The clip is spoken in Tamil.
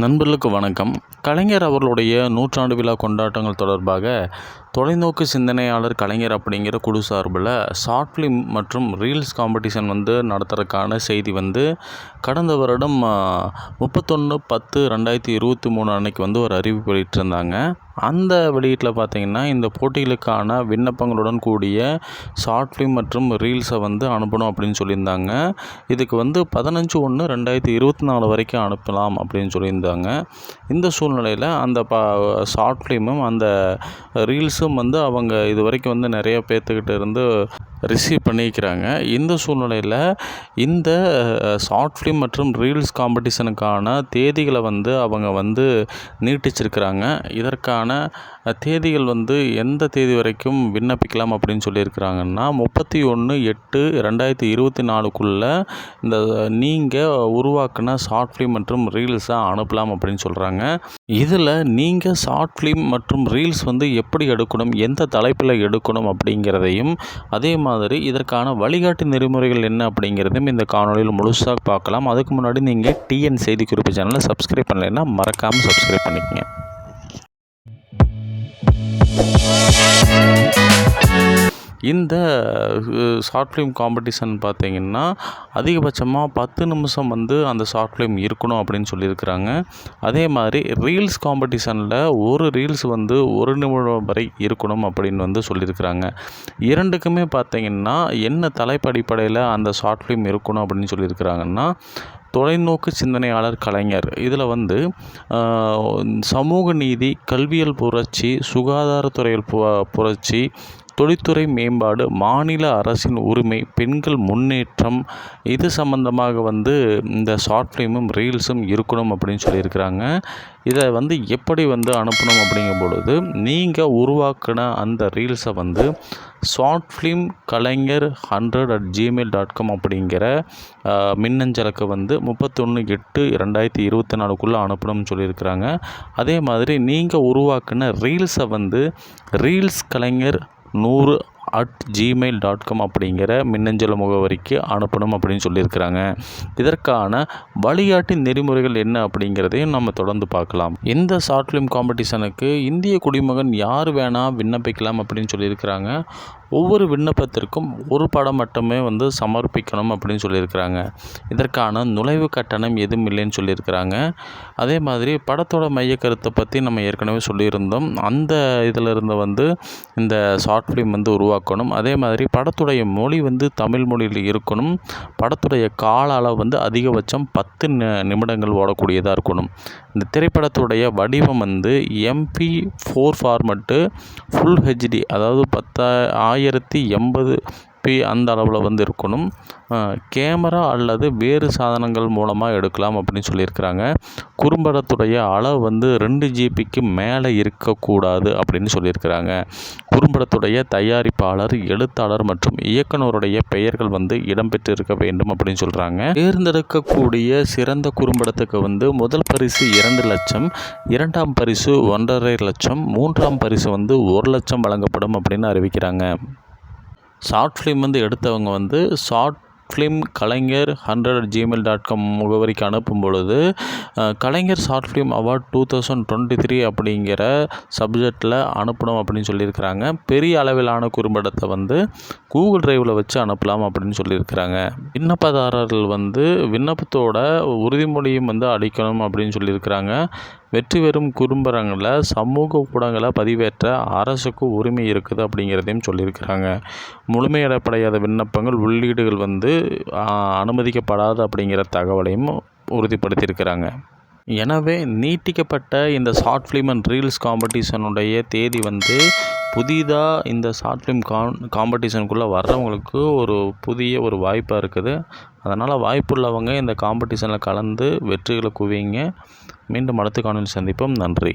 நண்பர்களுக்கு வணக்கம். கலைஞர் அவர்களுடைய நூற்றாண்டு விழா கொண்டாட்டங்கள் தொடர்பாக தொலைநோக்கு சிந்தனையாளர் கலைஞர் அப்படிங்கிற குழு சார்பில் ஷார்ட் ஃபிலிம் மற்றும் ரீல்ஸ் காம்படிஷன் நடத்துறதுக்கான செய்தி கடந்த வருடம் 31/10/2023 அன்னைக்கு ஒரு அறிவிப்பு வெளியிட்டிருந்தாங்க. அந்த வெளியீட்டில் பார்த்திங்கன்னா இந்த போட்டிகளுக்கான விண்ணப்பங்களுடன் கூடிய ஷார்ட் ஃபிலிம் மற்றும் ரீல்ஸை அனுப்பணும் அப்படின்னு சொல்லியிருந்தாங்க. இதுக்கு 15/1/2024 வரைக்கும் அனுப்பலாம் அப்படின்னு சொல்லியிருந்தாங்க. இந்த சூழ்நிலையில் அந்த ஷார்ட் ஃபிலிமும் அந்த ரீல்ஸும் அவங்க இது வரைக்கும் நிறைய பேர்த்துக்கிட்ட இருந்து ரிசீவ் பண்ணிக்கிறாங்க. இந்த சூழ்நிலையில் இந்த ஷார்ட் ஃபிலிம் மற்றும் ரீல்ஸ் காம்படிஷனுக்கான தேதிகளை அவங்க நீட்டிச்சிருக்கிறாங்க. இதற்கான தேதிகள் எந்த தேதி வரைக்கும் விண்ணப்பிக்கலாம் அப்படின்னு சொல்லியிருக்கிறாங்கன்னா 31/8/2024 இந்த நீங்கள் உருவாக்கின ஷார்ட் ஃபிலிம் மற்றும் ரீல்ஸை அனுப்பலாம் அப்படின்னு சொல்கிறாங்க. இதில் நீங்கள் ஷார்ட் ஃபிலிம் மற்றும் ரீல்ஸ் எப்படி எடுக்கணும், எந்த தலைப்பில் எடுக்கணும் அப்படிங்கிறதையும், அதே மாதிரி இதற்கான வழிகாட்டு நெறிமுறைகள் என்ன அப்படிங்கிறதையும் இந்த காணொலியில் முழுசாக பார்க்கலாம். அதுக்கு முன்னாடி நீங்கள் டிஎன் செய்தி குறிப்பு சேனலை சப்ஸ்கிரைப் பண்ணலைன்னா மறக்காமல் சப்ஸ்கிரைப் பண்ணிக்கங்க. இந்த ஷார்ட் ஃபிலிம் காம்படிஷன் பார்த்திங்கன்னா அதிகபட்சமாக 10 நிமிஷம் அந்த ஷார்ட் ஃபிலிம் இருக்கணும் அப்படின்னு சொல்லியிருக்கிறாங்க. அதே மாதிரி ரீல்ஸ் காம்படிஷனில் ஒரு ரீல்ஸ் 1 நிமிடம் வரை இருக்கணும் அப்படின்னு சொல்லியிருக்கிறாங்க. இரண்டுக்குமே பார்த்திங்கன்னா என்ன தலைப்பு அடிப்படையில் அந்த ஷார்ட் ஃபிலிம் இருக்கணும் அப்படின்னு சொல்லியிருக்கிறாங்கன்னா தொலைநோக்கு சிந்தனையாளர் கலைஞர். இதில் சமூக நீதி, கல்வியல் புரட்சி, சுகாதாரத்துறையில் புரட்சி, தொழில்துறை மேம்பாடு, மாநில அரசின் உரிமை, பெண்கள் முன்னேற்றம், இது சம்பந்தமாக இந்த ஷார்ட் ஃபிலிமும் ரீல்ஸும் இருக்கணும் அப்படின்னு சொல்லியிருக்கிறாங்க. இதை எப்படி அனுப்பணும் அப்படிங்கும் பொழுது நீங்கள் உருவாக்கின அந்த ரீல்ஸை ஷார்ட் ஃபிலிம் கலைஞர் 100@gmail.com அப்படிங்கிற மின்னஞ்சலுக்கு 31/8/2024 அனுப்பணும்னு சொல்லியிருக்கிறாங்க. அதே மாதிரி நீங்கள் உருவாக்கின ரீல்ஸை ரீல்ஸ் கலைஞர் 100@gmail.com அப்படிங்கிற மின்னஞ்சல் முகவரிக்கு அனுப்பணும் அப்படின்னு சொல்லியிருக்கிறாங்க. இதற்கான வழிகாட்டி நெறிமுறைகள் என்ன அப்படிங்கிறதையும் நம்ம தொடர்ந்து பார்க்கலாம். இந்த ஷார்ட் ஃபிலிம் காம்படிஷனுக்கு இந்திய குடிமகன் யார் வேணால் விண்ணப்பிக்கலாம் அப்படின்னு சொல்லியிருக்கிறாங்க. ஒவ்வொரு விண்ணப்பத்திற்கும் ஒரு படம் மட்டுமே சமர்ப்பிக்கணும் அப்படின்னு சொல்லியிருக்கிறாங்க. இதற்கான நுழைவு கட்டணம் எதுவும் இல்லைன்னு சொல்லியிருக்கிறாங்க. அதே மாதிரி படத்தோட மைய கருத்தை பற்றி நம்ம ஏற்கனவே சொல்லியிருந்தோம். அந்த இதில் இருந்து இந்த ஷார்ட் ஃபிலிம் உருவாக்கணும். அதே மாதிரி படத்துடைய மொழி தமிழ் மொழியில் இருக்கணும். படத்துடைய கால அளவு அதிகபட்சம் 10 நிமிடங்கள் ஓடக்கூடியதாக இருக்கணும். இந்த திரைப்படத்துடைய வடிவம் MP4 ஃபார்மெட்டு, ஃபுல் ஹெச்டி, அதாவது 1080p அந்த அளவில் இருக்கணும். கேமரா அல்லது வேறு சாதனங்கள் மூலமாக எடுக்கலாம் அப்படின்னு சொல்லியிருக்கிறாங்க. குறும்படத்துடைய அளவு 2 GB மேலே இருக்கக்கூடாது அப்படின்னு சொல்லியிருக்கிறாங்க. குறும்படத்துடைய தயாரிப்பாளர், எழுத்தாளர் மற்றும் இயக்குனருடைய பெயர்கள் இடம்பெற்று இருக்க வேண்டும் அப்படின்னு சொல்கிறாங்க. தேர்ந்தெடுக்கக்கூடிய சிறந்த குறும்படத்துக்கு முதல் பரிசு 2 லட்சம், இரண்டாம் பரிசு 1.5 லட்சம், மூன்றாம் பரிசு 1 லட்சம் வழங்கப்படும் அப்படின்னு அறிவிக்கிறாங்க. ஷார்ட் ஃபிலிம் எடுத்தவங்க ஷார்ட் ஃபிலிம் கலைஞர் 100@gmail.com முகவரிக்கு அனுப்பும் பொழுது கலைஞர் ஷார்ட் ஃபிலிம் அவார்ட் 2023 அப்படிங்கிற சப்ஜெக்டில் அனுப்பணும் அப்படின்னு சொல்லியிருக்கிறாங்க. பெரிய அளவிலான குறும்படத்தை கூகுள் டிரைவில் வச்சு அனுப்பலாம் அப்படின்னு சொல்லியிருக்கிறாங்க. விண்ணப்பதாரர்கள் விண்ணப்பத்தோட உறுதிமொழியும் அளிக்கணும் அப்படின்னு சொல்லியிருக்கிறாங்க. வெற்றி பெறும் குறும்படங்களில் சமூக ஊடகங்களை பதிவேற்ற அரசுக்கு உரிமை இருக்குது அப்படிங்கிறதையும் சொல்லியிருக்கிறாங்க. முழுமையடையாத விண்ணப்பங்கள் உள்ளீடுகள் அனுமதிக்கப்படாது அப்படிங்கிற தகவலையும் உறுதிப்படுத்தியிருக்கிறாங்க. எனவே நீட்டிக்கப்பட்ட இந்த ஷார்ட் ஃபிலிம் அண்ட் ரீல்ஸ் காம்படிஷனுடைய தேதி புதிதாக இந்த ஷார்ட் ஃபிலிம் காம்படிஷனுக்குள்ளே வர்றவங்களுக்கு ஒரு புதிய ஒரு வாய்ப்பாக இருக்குது. அதனால் வாய்ப்புள்ளவங்க இந்த காம்படிஷனில் கலந்து வெற்றிகளை குவிங்க. மீண்டும் அடுத்த காணொலியில் சந்திப்போம். நன்றி.